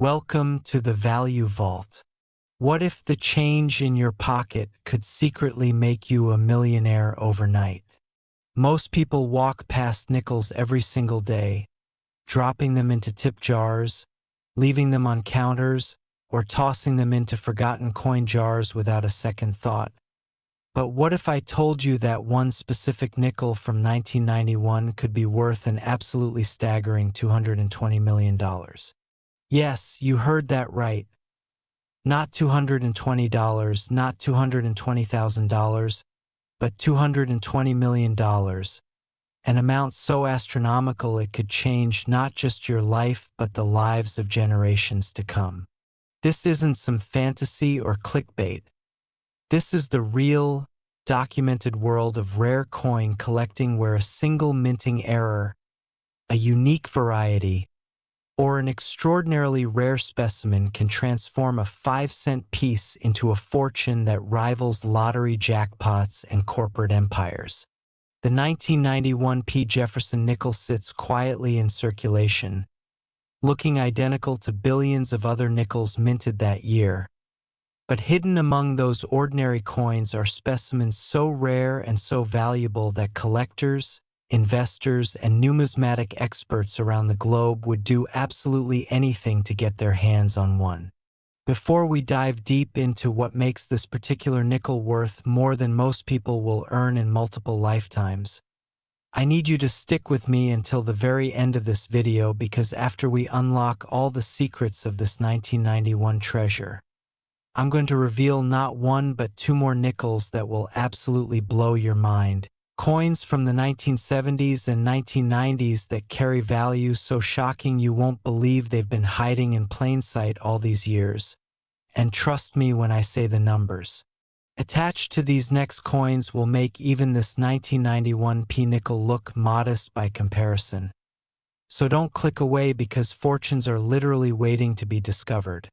Welcome to the Value Vault. What if the change in your pocket could secretly make you a millionaire overnight? Most people walk past nickels every single day, dropping them into tip jars, leaving them on counters, or tossing them into forgotten coin jars without a second thought. But what if I told you that one specific nickel from 1991 could be worth an absolutely staggering $220 million? Yes, you heard that right. Not $220, not $220,000, but $220 million, an amount so astronomical it could change not just your life but the lives of generations to come. This isn't some fantasy or clickbait. This is the real, documented world of rare coin collecting where a single minting error, a unique variety, or an extraordinarily rare specimen can transform a 5-cent piece into a fortune that rivals lottery jackpots and corporate empires. The 1991 Jefferson Nickel sits quietly in circulation, looking identical to billions of other nickels minted that year. But hidden among those ordinary coins are specimens so rare and so valuable that collectors, investors, and numismatic experts around the globe would do absolutely anything to get their hands on one. Before we dive deep into what makes this particular nickel worth more than most people will earn in multiple lifetimes, I need you to stick with me until the very end of this video, because after we unlock all the secrets of this 1991 treasure, I'm going to reveal not one but two more nickels that will absolutely blow your mind. Coins from the 1970s and 1990s that carry value so shocking you won't believe they've been hiding in plain sight all these years. And trust me when I say the numbers attached to these next coins will make even this 1991 nickel look modest by comparison. So don't click away, because fortunes are literally waiting to be discovered.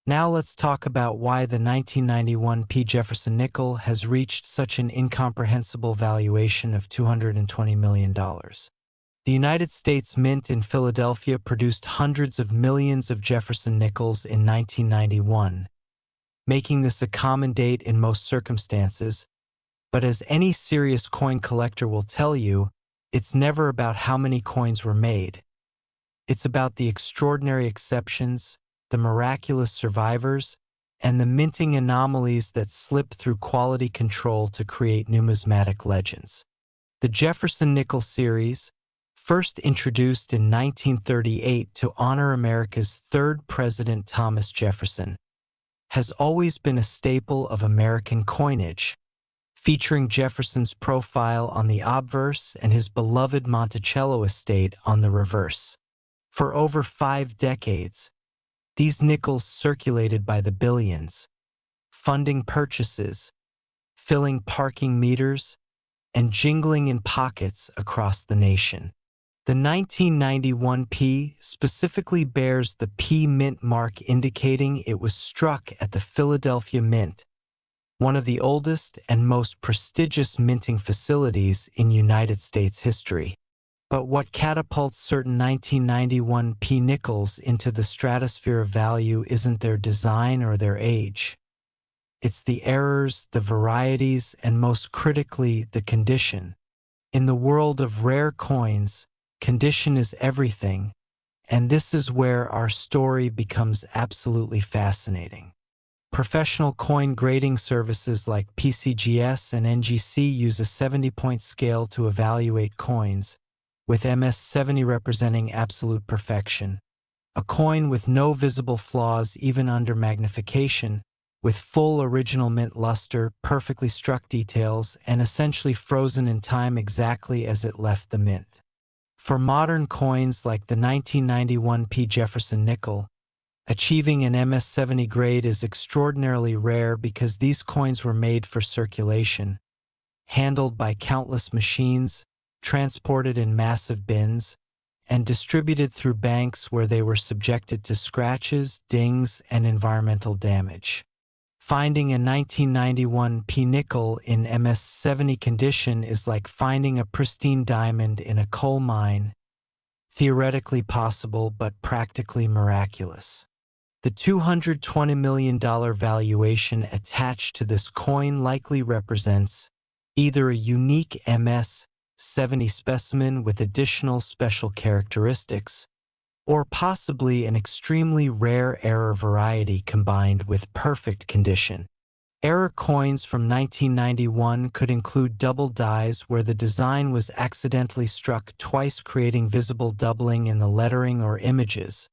Now let's talk about why the 1991 Jefferson Nickel has reached such an incomprehensible valuation of $220 million. The United States Mint in Philadelphia produced hundreds of millions of Jefferson Nickels in 1991, making this a common date in most circumstances. But as any serious coin collector will tell you, it's never about how many coins were made. It's about the extraordinary exceptions, the miraculous survivors, and the minting anomalies that slip through quality control to create numismatic legends. The Jefferson Nickel series, first introduced in 1938 to honor America's third president Thomas Jefferson, has always been a staple of American coinage, featuring Jefferson's profile on the obverse and his beloved Monticello estate on the reverse. For over 5 decades, these nickels circulated by the billions, funding purchases, filling parking meters, and jingling in pockets across the nation. The 1991 specifically bears the P Mint mark, indicating it was struck at the Philadelphia Mint, one of the oldest and most prestigious minting facilities in United States history. But what catapults certain 1991 nickels into the stratosphere of value isn't their design or their age. It's the errors, the varieties, and most critically, the condition. In the world of rare coins, condition is everything, and this is where our story becomes absolutely fascinating. Professional coin grading services like PCGS and NGC use a 70-point scale to evaluate coins, with MS70 representing absolute perfection. A coin with no visible flaws even under magnification, with full original mint luster, perfectly struck details, and essentially frozen in time exactly as it left the mint. For modern coins like the 1991 Jefferson Nickel, achieving an MS70 grade is extraordinarily rare because these coins were made for circulation, handled by countless machines, transported in massive bins, and distributed through banks where they were subjected to scratches, dings, and environmental damage. Finding a 1991 nickel in MS70 condition is like finding a pristine diamond in a coal mine. theoretically possible but practically miraculous. The $220 million valuation attached to this coin likely represents either a unique MS-70 specimen with additional special characteristics, or possibly an extremely rare error variety combined with perfect condition. Error coins from 1991 could include double dies where the design was accidentally struck twice, creating visible doubling in the lettering or images,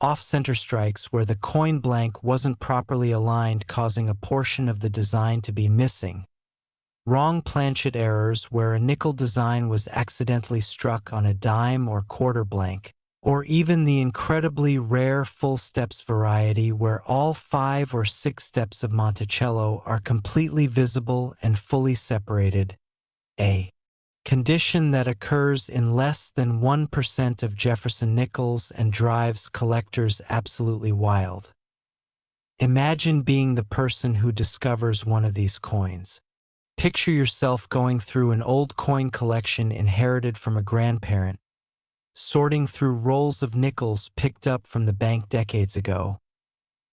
off-center strikes where the coin blank wasn't properly aligned, causing a portion of the design to be missing, wrong planchet errors where a nickel design was accidentally struck on a dime or quarter blank, or even the incredibly rare full steps variety where all 5 or 6 steps of Monticello are completely visible and fully separated, a condition that occurs in less than 1% of Jefferson nickels and drives collectors absolutely wild. Imagine being the person who discovers one of these coins. Picture yourself going through an old coin collection inherited from a grandparent, sorting through rolls of nickels picked up from the bank decades ago,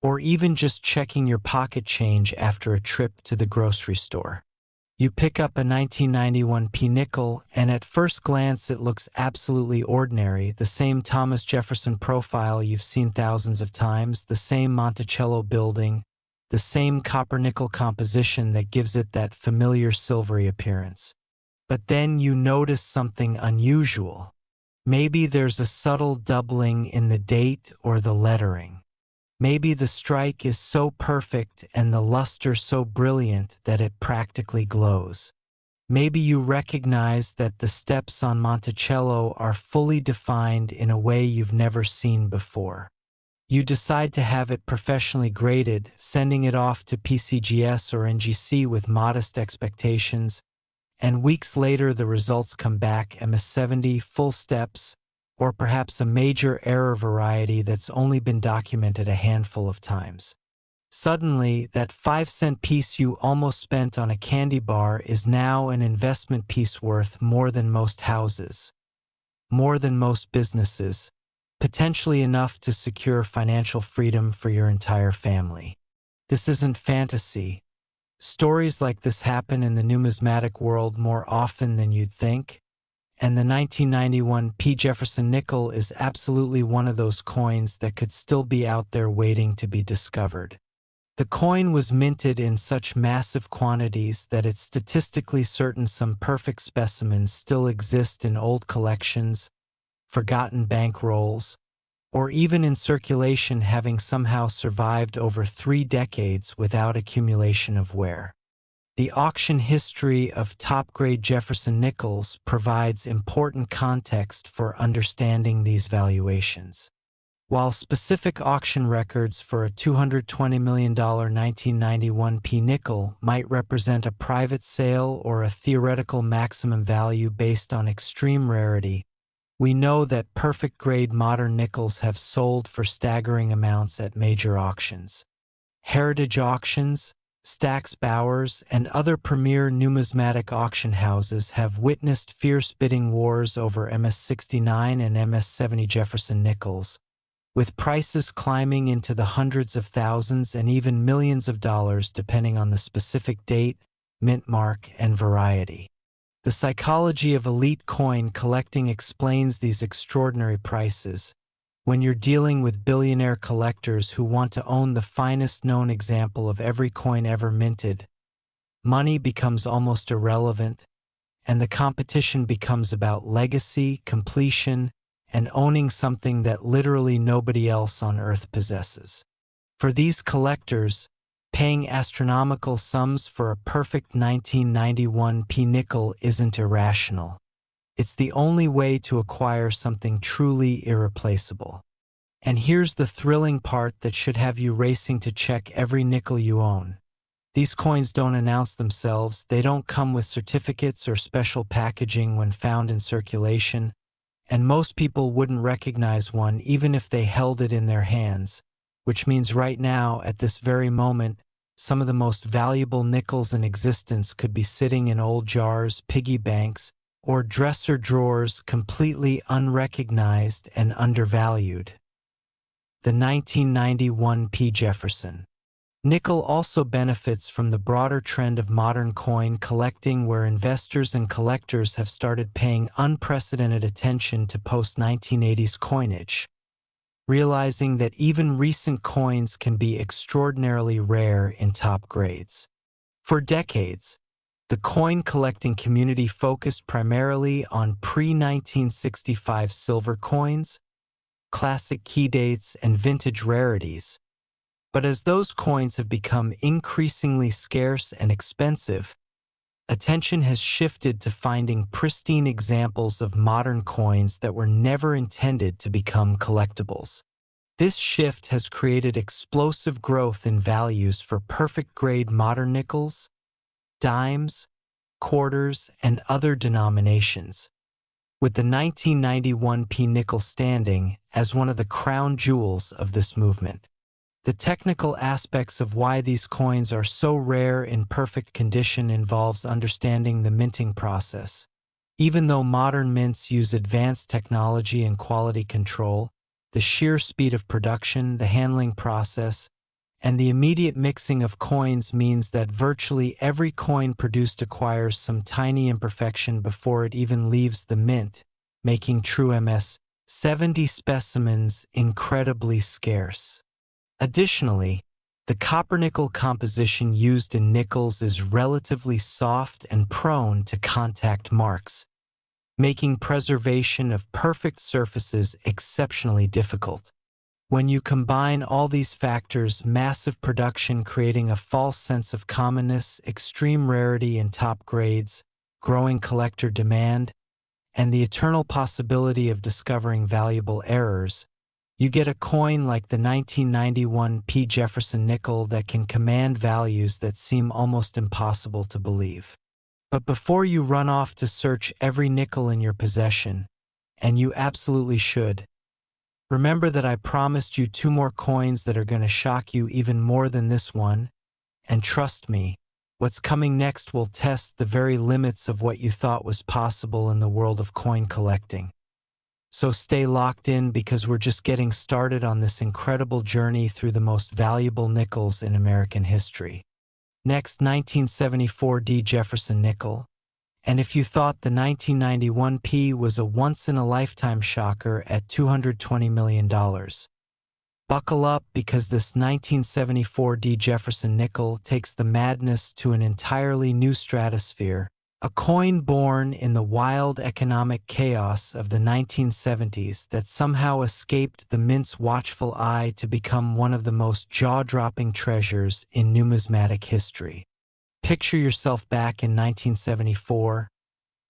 or even just checking your pocket change after a trip to the grocery store. You pick up a 1991 P nickel, and at first glance it looks absolutely ordinary, the same Thomas Jefferson profile you've seen thousands of times, the same Monticello building, the same copper-nickel composition that gives it that familiar silvery appearance. But then you notice something unusual. Maybe there's a subtle doubling in the date or the lettering. Maybe the strike is so perfect and the luster so brilliant that it practically glows. Maybe you recognize that the steps on Monticello are fully defined in a way you've never seen before. You decide to have it professionally graded, sending it off to PCGS or NGC with modest expectations, and weeks later the results come back MS-70 full steps, or perhaps a major error variety that's only been documented a handful of times. Suddenly, that 5-cent piece you almost spent on a candy bar is now an investment piece worth more than most houses, more than most businesses, potentially enough to secure financial freedom for your entire family. This isn't fantasy. Stories like this happen in the numismatic world more often than you'd think, and the 1991 P. Jefferson Nickel is absolutely one of those coins that could still be out there waiting to be discovered. The coin was minted in such massive quantities that it's statistically certain some perfect specimens still exist in old collections, forgotten bank rolls, or even in circulation, having somehow survived over 3 decades without accumulation of wear. The auction history of top-grade Jefferson nickels provides important context for understanding these valuations. While specific auction records for a $220 million 1991 P nickel might represent a private sale or a theoretical maximum value based on extreme rarity, we know that perfect-grade modern nickels have sold for staggering amounts at major auctions. Heritage auctions, Stack's Bowers, and other premier numismatic auction houses have witnessed fierce bidding wars over MS-69 and MS-70 Jefferson nickels, with prices climbing into the hundreds of thousands and even millions of dollars depending on the specific date, mint mark, and variety. The psychology of elite coin collecting explains these extraordinary prices. When you're dealing with billionaire collectors who want to own the finest known example of every coin ever minted, money becomes almost irrelevant, and the competition becomes about legacy, completion, and owning something that literally nobody else on Earth possesses. For these collectors, paying astronomical sums for a perfect 1991 P nickel isn't irrational. It's the only way to acquire something truly irreplaceable. And here's the thrilling part that should have you racing to check every nickel you own. These coins don't announce themselves, they don't come with certificates or special packaging when found in circulation, and most people wouldn't recognize one even if they held it in their hands, which means right now, at this very moment, some of the most valuable nickels in existence could be sitting in old jars, piggy banks, or dresser drawers completely unrecognized and undervalued. The 1991 P. Jefferson Nickel also benefits from the broader trend of modern coin collecting, where investors and collectors have started paying unprecedented attention to post-1980s coinage, realizing that even recent coins can be extraordinarily rare in top grades. For decades, the coin collecting community focused primarily on pre-1965 silver coins, classic key dates, and vintage rarities. But as those coins have become increasingly scarce and expensive, attention has shifted to finding pristine examples of modern coins that were never intended to become collectibles. This shift has created explosive growth in values for perfect-grade modern nickels, dimes, quarters, and other denominations, with the 1991 P nickel standing as one of the crown jewels of this movement. The technical aspects of why these coins are so rare in perfect condition involves understanding the minting process. Even though modern mints use advanced technology and quality control, the sheer speed of production, the handling process, and the immediate mixing of coins means that virtually every coin produced acquires some tiny imperfection before it even leaves the mint, making true MS-70 specimens incredibly scarce. Additionally, the copper-nickel composition used in nickels is relatively soft and prone to contact marks, making preservation of perfect surfaces exceptionally difficult. When you combine all these factors, massive production creating a false sense of commonness, extreme rarity in top grades, growing collector demand, and the eternal possibility of discovering valuable errors, you get a coin like the 1991 P. Jefferson Nickel that can command values that seem almost impossible to believe. But before you run off to search every nickel in your possession, and you absolutely should, remember that I promised you 2 more coins that are going to shock you even more than this one, and trust me, what's coming next will test the very limits of what you thought was possible in the world of coin collecting. So stay locked in, because we're just getting started on this incredible journey through the most valuable nickels in American history. Next, 1974 D. Jefferson Nickel. And if you thought the 1991 P was a once-in-a-lifetime shocker at $220 million, buckle up, because this 1974 D. Jefferson Nickel takes the madness to an entirely new stratosphere. A coin born in the wild economic chaos of the 1970s that somehow escaped the mint's watchful eye to become one of the most jaw-dropping treasures in numismatic history. Picture yourself back in 1974,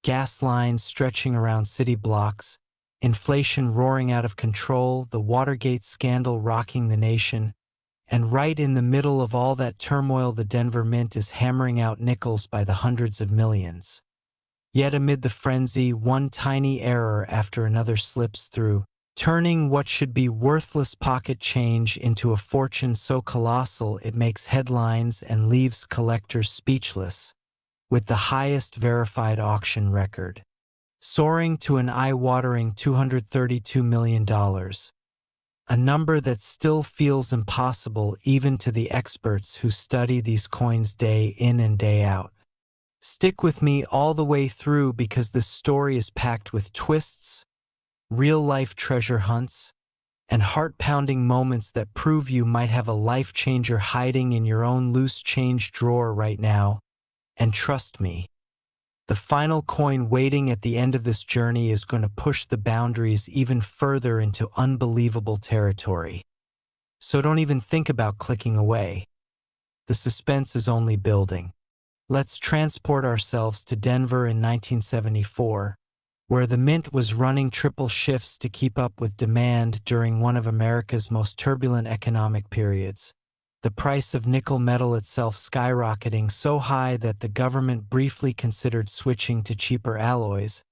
gas lines stretching around city blocks, inflation roaring out of control, the Watergate scandal rocking the nation, and right in the middle of all that turmoil, the Denver Mint is hammering out nickels by the hundreds of millions. Yet amid the frenzy, one tiny error after another slips through, turning what should be worthless pocket change into a fortune so colossal it makes headlines and leaves collectors speechless, with the highest verified auction record soaring to an eye-watering $232 million. A number that still feels impossible even to the experts who study these coins day in and day out. Stick with me all the way through, because this story is packed with twists, real-life treasure hunts, and heart-pounding moments that prove you might have a life-changer hiding in your own loose change drawer right now. And trust me, the final coin waiting at the end of this journey is going to push the boundaries even further into unbelievable territory. So don't even think about clicking away. The suspense is only building. Let's transport ourselves to Denver in 1974, where the mint was running triple shifts to keep up with demand during one of America's most turbulent economic periods. The price of nickel metal itself skyrocketing so high that the government briefly considered switching to cheaper alloys,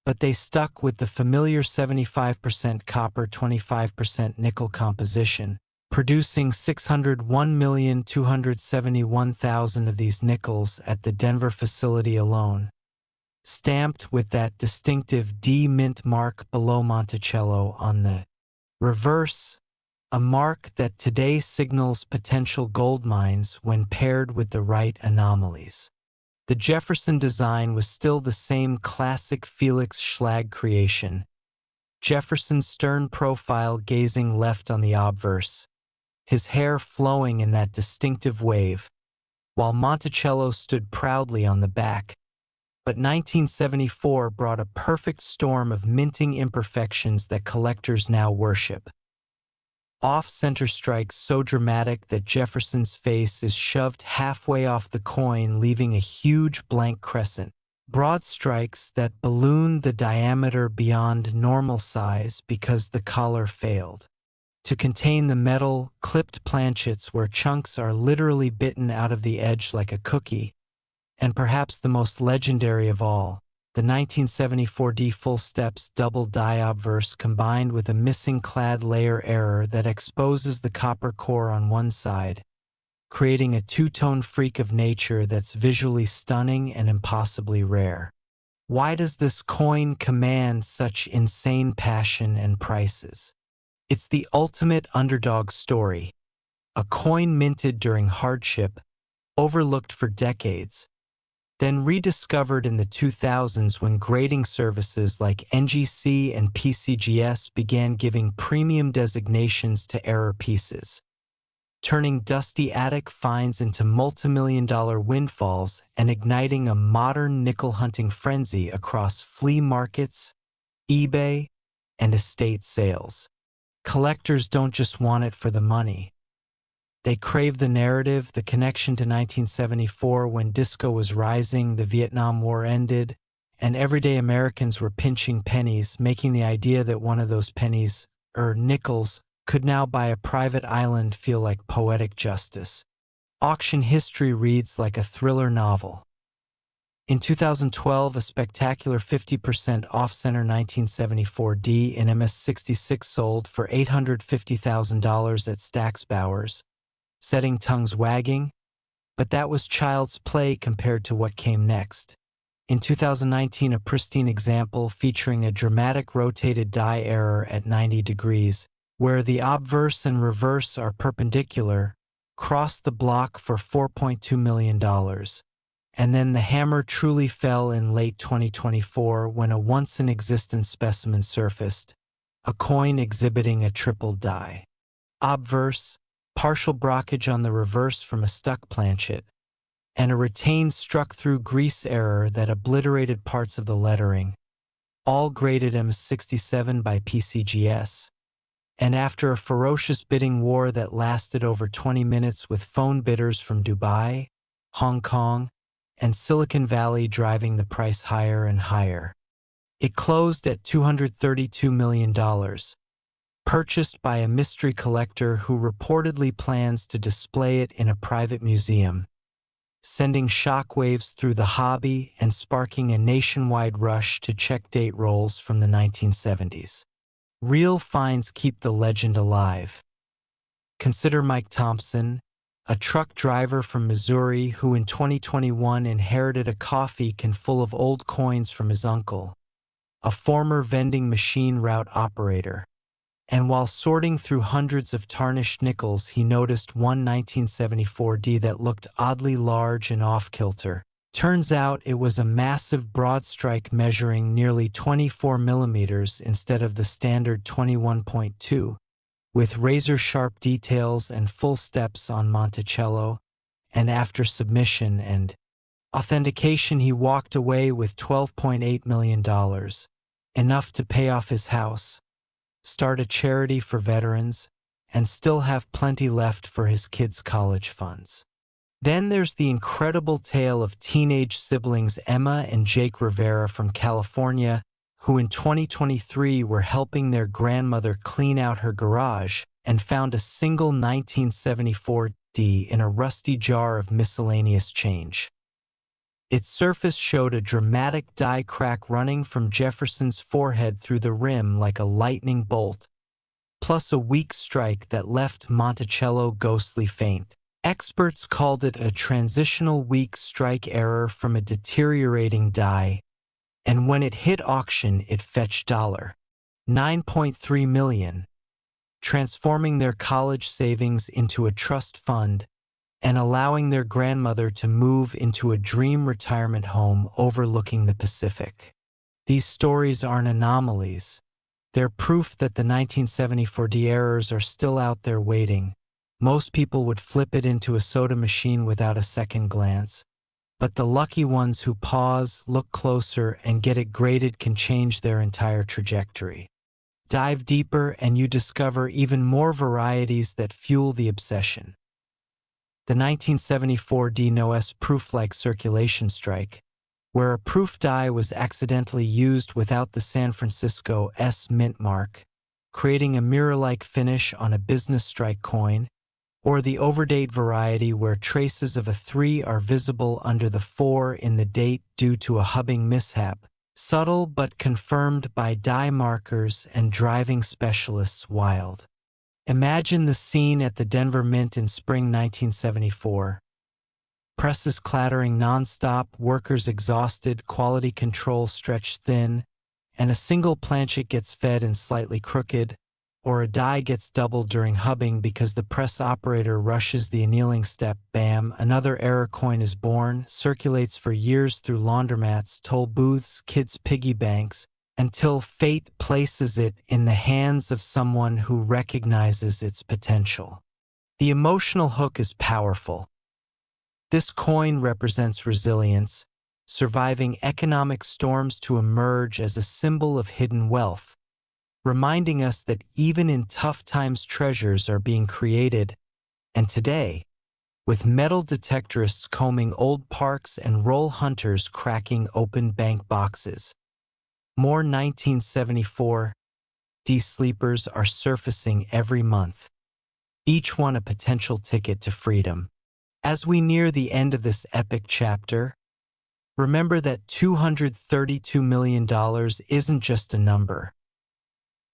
but they stuck with the familiar 75% copper, 25% nickel composition, producing 601,271,000 of these nickels at the Denver facility alone. stamped with that distinctive D mint mark below Monticello on the reverse, a mark that today signals potential gold mines when paired with the right anomalies. The Jefferson design was still the same classic Felix Schlag creation, Jefferson's stern profile gazing left on the obverse, his hair flowing in that distinctive wave, while Monticello stood proudly on the back. But 1974 brought a perfect storm of minting imperfections that collectors now worship. Off-center strikes so dramatic that Jefferson's face is shoved halfway off the coin, leaving a huge blank crescent. Broad strikes that balloon the diameter beyond normal size because the collar failed. To contain the metal, clipped planchets where chunks are literally bitten out of the edge like a cookie. And perhaps the most legendary of all, the 1974 D full steps double die obverse combined with a missing clad layer error that exposes the copper core on one side, creating a two-tone freak of nature that's visually stunning and impossibly rare. Why does this coin command such insane passion and prices? It's the ultimate underdog story. A coin minted during hardship, overlooked for decades, then rediscovered in the 2000s when grading services like NGC and PCGS began giving premium designations to error pieces, turning dusty attic finds into multimillion-dollar windfalls and igniting a modern nickel hunting frenzy across flea markets, eBay, and estate sales. Collectors don't just want it for the money. They crave the narrative, the connection to 1974 when disco was rising, the Vietnam War ended, and everyday Americans were pinching pennies, making the idea that one of those pennies, nickels, could now buy a private island feel like poetic justice. Auction history reads like a thriller novel. In 2012, a spectacular 50% off-center 1974 D in MS66 sold for $850,000 at Stack's Bowers, setting tongues wagging, but that was child's play compared to what came next. In 2019, a pristine example featuring a dramatic rotated die error at 90 degrees, where the obverse and reverse are perpendicular, crossed the block for $4.2 million. And then the hammer truly fell in late 2024 when a once-in-existence specimen surfaced, a coin exhibiting a triple die. Obverse, partial blockage on the reverse from a stuck planchet, and a retained struck-through grease error that obliterated parts of the lettering, all graded M67 by PCGS. And after a ferocious bidding war that lasted over 20 minutes with phone bidders from Dubai, Hong Kong, and Silicon Valley driving the price higher and higher, it closed at $232 million. Purchased by a mystery collector who reportedly plans to display it in a private museum, sending shockwaves through the hobby and sparking a nationwide rush to check date rolls from the 1970s. Real finds keep the legend alive. Consider Mike Thompson, a truck driver from Missouri who in 2021 inherited a coffee can full of old coins from his uncle, a former vending machine route operator. And while sorting through hundreds of tarnished nickels, he noticed one 1974 D that looked oddly large and off-kilter. Turns out it was a massive broad strike measuring nearly 24 millimeters instead of the standard 21.2, with razor-sharp details and full steps on Monticello, and after submission and authentication he walked away with $12.8 million, enough to pay off his house, start a charity for veterans, and still have plenty left for his kids' college funds. Then there's the incredible tale of teenage siblings Emma and Jake Rivera from California, who in 2023 were helping their grandmother clean out her garage and found a single 1974 D in a rusty jar of miscellaneous change. Its surface showed a dramatic die crack running from Jefferson's forehead through the rim like a lightning bolt, plus a weak strike that left Monticello ghostly faint. Experts called it a transitional weak strike error from a deteriorating die, And when it hit auction, it fetched $9.3 million, transforming their college savings into a trust fund and allowing their grandmother to move into a dream retirement home overlooking the Pacific. These stories aren't anomalies. They're proof that the 1974 errors are still out there waiting. Most people would flip it into a soda machine without a second glance. But the lucky ones who pause, look closer, and get it graded can change their entire trajectory. Dive deeper and you discover even more varieties that fuel the obsession. The 1974 DNOS proof-like circulation strike, where a proof die was accidentally used without the San Francisco S mint mark, creating a mirror-like finish on a business strike coin, or the overdate variety where traces of a 3 are visible under the 4 in the date due to a hubbing mishap, subtle but confirmed by die markers and driving specialists wild. Imagine the scene at the Denver Mint in spring 1974. Presses clattering nonstop, workers exhausted, quality control stretched thin, and a single planchet gets fed and slightly crooked, or a die gets doubled during hubbing because the press operator rushes the annealing step. Bam, another error coin is born, circulates for years through laundromats, toll booths, kids' piggy banks, until fate places it in the hands of someone who recognizes its potential. The emotional hook is powerful. This coin represents resilience, surviving economic storms to emerge as a symbol of hidden wealth, reminding us that even in tough times treasures are being created. And today, with metal detectorists combing old parks and roll hunters cracking open bank boxes, more 1974 D-sleepers are surfacing every month, each one a potential ticket to freedom. As we near the end of this epic chapter, remember that $232 million isn't just a number.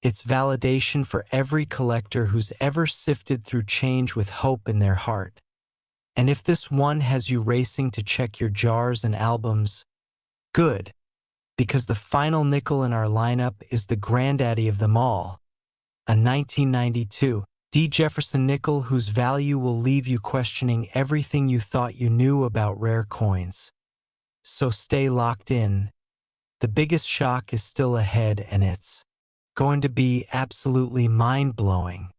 It's validation for every collector who's ever sifted through change with hope in their heart. And if this one has you racing to check your jars and albums, good, because the final nickel in our lineup is the granddaddy of them all, a 1992 D. Jefferson Nickel whose value will leave you questioning everything you thought you knew about rare coins. So stay locked in. The biggest shock is still ahead, and it's going to be absolutely mind-blowing.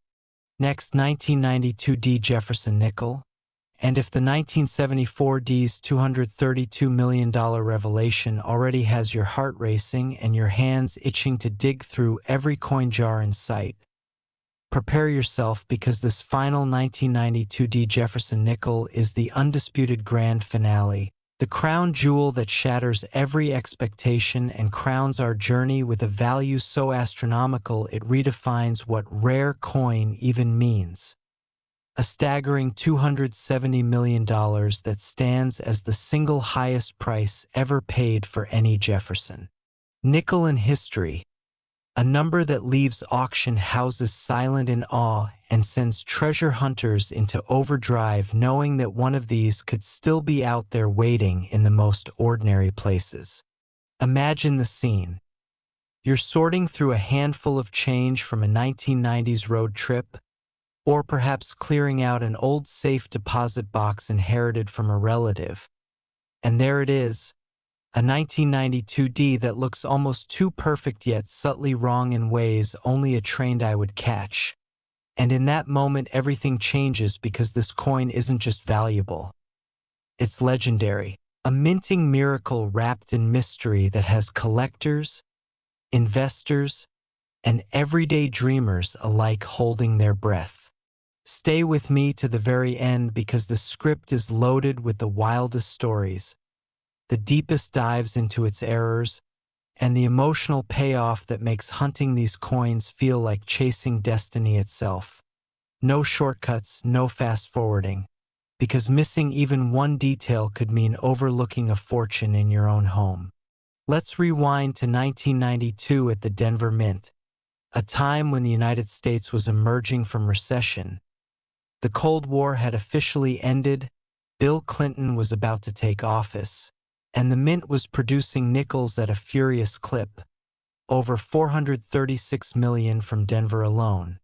Next, 1992 D. Jefferson Nickel. And if the 1974 D's $232 million revelation already has your heart racing and your hands itching to dig through every coin jar in sight, prepare yourself, because this final 1992 D. Jefferson Nickel is the undisputed grand finale, the crown jewel that shatters every expectation and crowns our journey with a value so astronomical it redefines what rare coin even means. A staggering $270 million that stands as the single highest price ever paid for any Jefferson Nickel in history. A number that leaves auction houses silent in awe and sends treasure hunters into overdrive, knowing that one of these could still be out there waiting in the most ordinary places. Imagine the scene. You're sorting through a handful of change from a 1990s road trip, or perhaps clearing out an old safe deposit box inherited from a relative. And there it is, a 1992 D that looks almost too perfect yet subtly wrong in ways only a trained eye would catch. And in that moment, everything changes, because this coin isn't just valuable. It's legendary, a minting miracle wrapped in mystery that has collectors, investors, and everyday dreamers alike holding their breath. Stay with me to the very end, because the script is loaded with the wildest stories, the deepest dives into its errors, and the emotional payoff that makes hunting these coins feel like chasing destiny itself. No shortcuts, no fast-forwarding, because missing even one detail could mean overlooking a fortune in your own home. Let's rewind to 1992 at the Denver Mint, a time when the United States was emerging from recession. The Cold War had officially ended, Bill Clinton was about to take office, and the mint was producing nickels at a furious clip, over 436 million from Denver alone,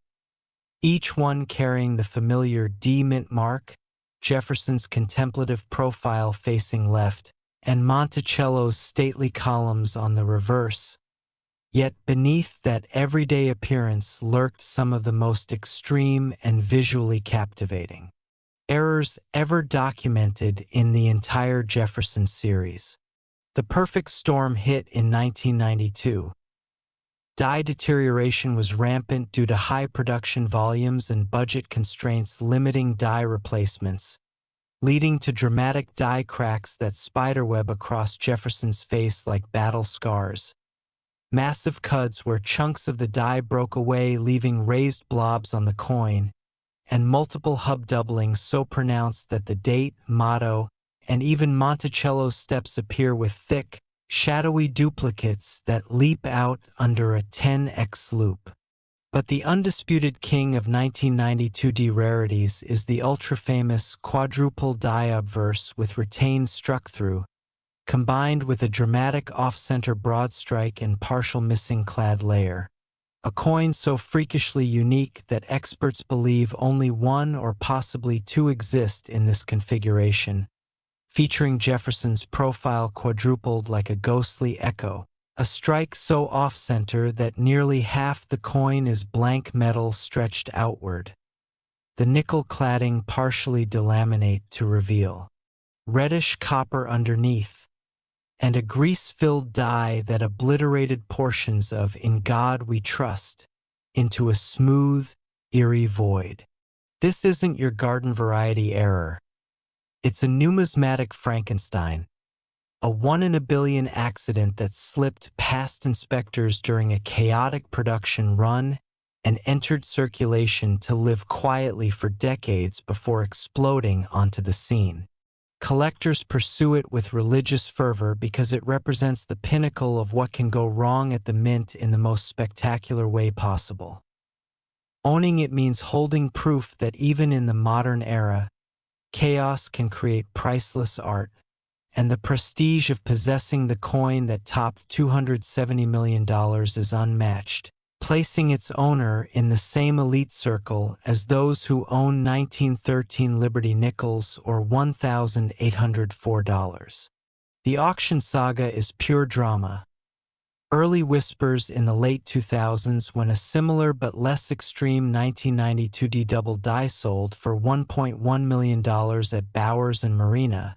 each one carrying the familiar D mint mark, Jefferson's contemplative profile facing left, and Monticello's stately columns on the reverse. Yet beneath that everyday appearance lurked some of the most extreme and visually captivating errors ever documented in the entire Jefferson series. The perfect storm hit in 1992. Die deterioration was rampant due to high production volumes and budget constraints limiting die replacements, leading to dramatic die cracks that spiderweb across Jefferson's face like battle scars. Massive cuts where chunks of the die broke away, leaving raised blobs on the coin, and multiple hub doublings so pronounced that the date, motto, and even Monticello's steps appear with thick, shadowy duplicates that leap out under a 10x loop. But the undisputed king of 1992 D rarities is the ultra-famous quadruple die obverse with retained struck-through, combined with a dramatic off-center broad strike and partial missing clad layer. A coin so freakishly unique that experts believe only one or possibly two exist in this configuration, featuring Jefferson's profile quadrupled like a ghostly echo, a strike so off-center that nearly half the coin is blank metal stretched outward. The nickel cladding partially delaminate to reveal reddish copper underneath, and a grease-filled die that obliterated portions of "In God We Trust" into a smooth, eerie void. This isn't your garden variety error. It's a numismatic Frankenstein, a 1 in a billion accident that slipped past inspectors during a chaotic production run and entered circulation to live quietly for decades before exploding onto the scene. Collectors pursue it with religious fervor because it represents the pinnacle of what can go wrong at the mint in the most spectacular way possible. Owning it means holding proof that even in the modern era, chaos can create priceless art, and the prestige of possessing the coin that topped $270 million is unmatched, placing its owner in the same elite circle as those who own 1913 Liberty nickels or $1,804. The auction saga is pure drama. Early whispers in the late 2000s when a similar but less extreme 1992 D double die sold for $1.1 million at Bowers and Marina,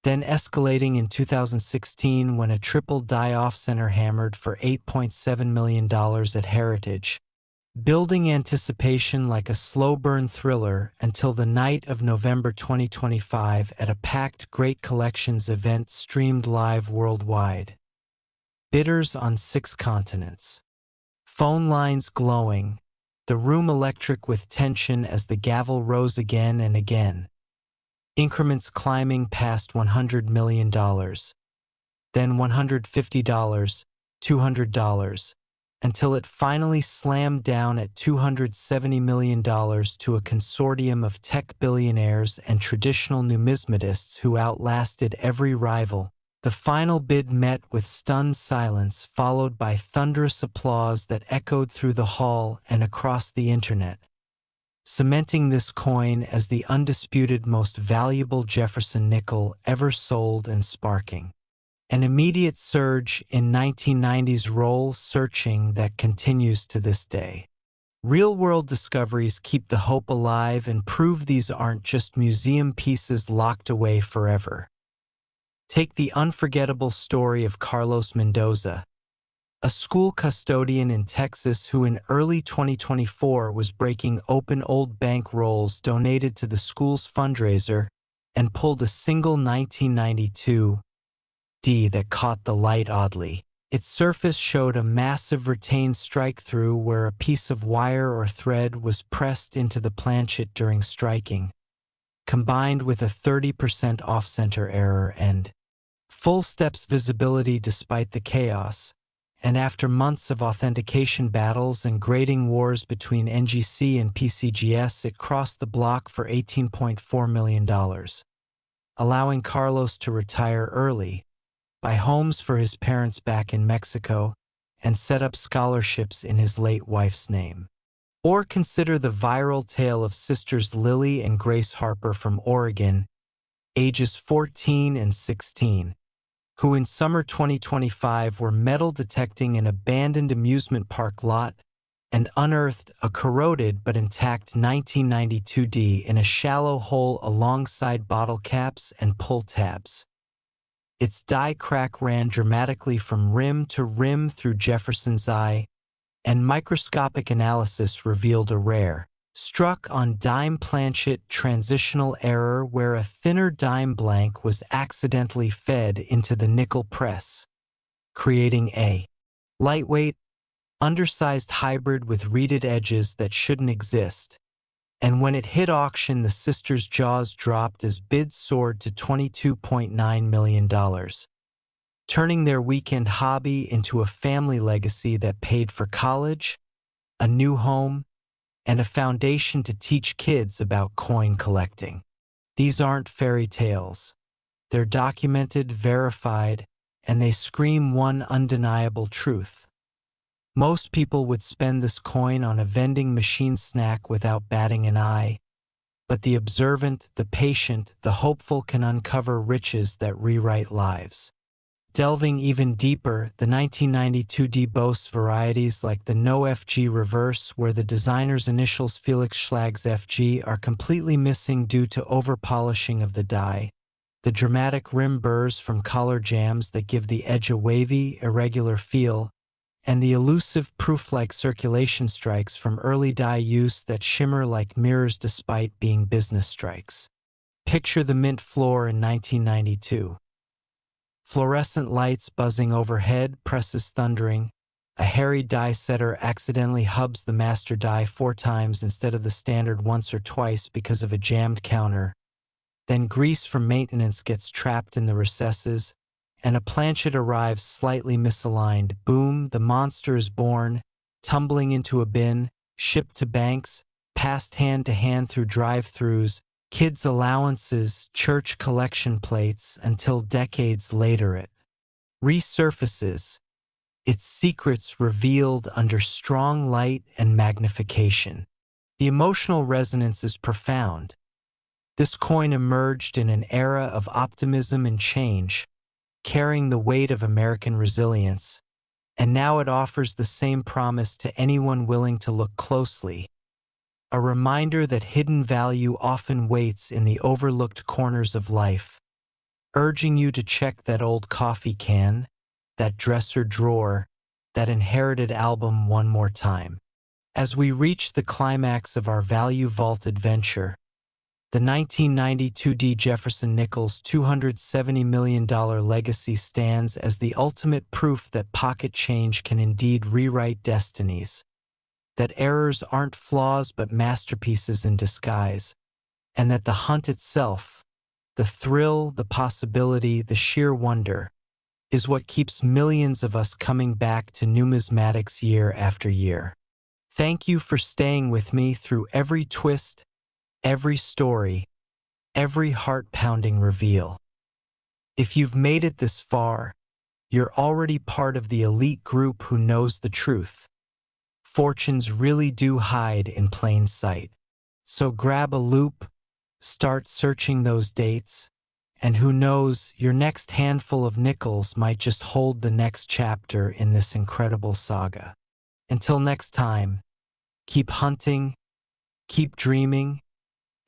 then escalating in 2016 when a triple die off-center hammered for $8.7 million at Heritage, building anticipation like a slow-burn thriller until the night of November 2025 at a packed Great Collections event streamed live worldwide. Bidders on 6 continents. Phone lines glowing, the room electric with tension as the gavel rose again and again. Increments climbing past $100 million, then $150, $200, until it finally slammed down at $270 million to a consortium of tech billionaires and traditional numismatists who outlasted every rival. The final bid met with stunned silence, followed by thunderous applause that echoed through the hall and across the internet, cementing this coin as the undisputed most valuable Jefferson nickel ever sold and sparking an immediate surge in 1990s roll searching that continues to this day. Real-world discoveries keep the hope alive and prove these aren't just museum pieces locked away forever. Take the unforgettable story of Carlos Mendoza, a school custodian in Texas who in early 2024 was breaking open old bank rolls donated to the school's fundraiser and pulled a single 1992 D that caught the light oddly. Its surface showed a massive retained strike-through where a piece of wire or thread was pressed into the planchet during striking, combined with a 30% off-center error and full steps visibility despite the chaos. And after months of authentication battles and grading wars between NGC and PCGS, it crossed the block for $18.4 million. allowing Carlos to retire early, buy homes for his parents back in Mexico, and set up scholarships in his late wife's name. Or consider the viral tale of sisters Lily and Grace Harper from Oregon, ages 14 and 16, who in summer 2025 were metal detecting an abandoned amusement park lot and unearthed a corroded but intact 1992D in a shallow hole alongside bottle caps and pull tabs. Its die crack ran dramatically from rim to rim through Jefferson's eye, and microscopic analysis revealed a rare, struck on dime planchet transitional error where a thinner dime blank was accidentally fed into the nickel press, creating a lightweight, undersized hybrid with reeded edges that shouldn't exist. And when it hit auction, the sisters' jaws dropped as bids soared to $22.9 million, turning their weekend hobby into a family legacy that paid for college, a new home, and a foundation to teach kids about coin collecting. These aren't fairy tales. They're documented, verified, and they scream one undeniable truth. Most people would spend this coin on a vending machine snack without batting an eye, but the observant, the patient, the hopeful can uncover riches that rewrite lives. Delving even deeper, the 1992D boasts varieties like the No FG reverse, where the designer's initials Felix Schlag's FG are completely missing due to overpolishing of the die, the dramatic rim burrs from collar jams that give the edge a wavy, irregular feel, and the elusive proof-like circulation strikes from early die use that shimmer like mirrors despite being business strikes. Picture the mint floor in 1992. Fluorescent lights buzzing overhead, presses thundering. A harried die setter accidentally hubs the master die 4 times instead of the standard once or twice because of a jammed counter. Then grease from maintenance gets trapped in the recesses, and a planchet arrives slightly misaligned. Boom, the monster is born, tumbling into a bin, shipped to banks, passed hand to hand through drive-thrus, kids' allowances, church collection plates, until decades later it resurfaces, its secrets revealed under strong light and magnification. The emotional resonance is profound. This coin emerged in an era of optimism and change, carrying the weight of American resilience, and now it offers the same promise to anyone willing to look closely. A reminder that hidden value often waits in the overlooked corners of life, urging you to check that old coffee can, that dresser drawer, that inherited album one more time. As we reach the climax of our Value Vault adventure, the 1992D Jefferson Nickel's $270 million legacy stands as the ultimate proof that pocket change can indeed rewrite destinies, that errors aren't flaws but masterpieces in disguise, and that the hunt itself, the thrill, the possibility, the sheer wonder, is what keeps millions of us coming back to numismatics year after year. Thank you for staying with me through every twist, every story, every heart-pounding reveal. If you've made it this far, you're already part of the elite group who knows the truth. Fortunes really do hide in plain sight. So grab a loupe, start searching those dates, and who knows, your next handful of nickels might just hold the next chapter in this incredible saga. Until next time, keep hunting, keep dreaming,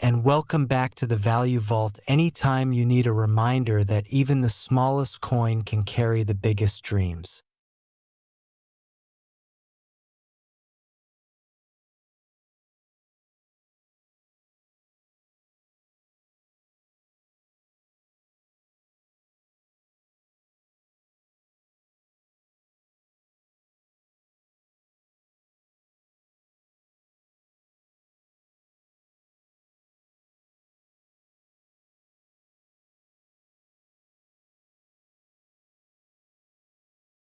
and welcome back to the Value Vault anytime you need a reminder that even the smallest coin can carry the biggest dreams.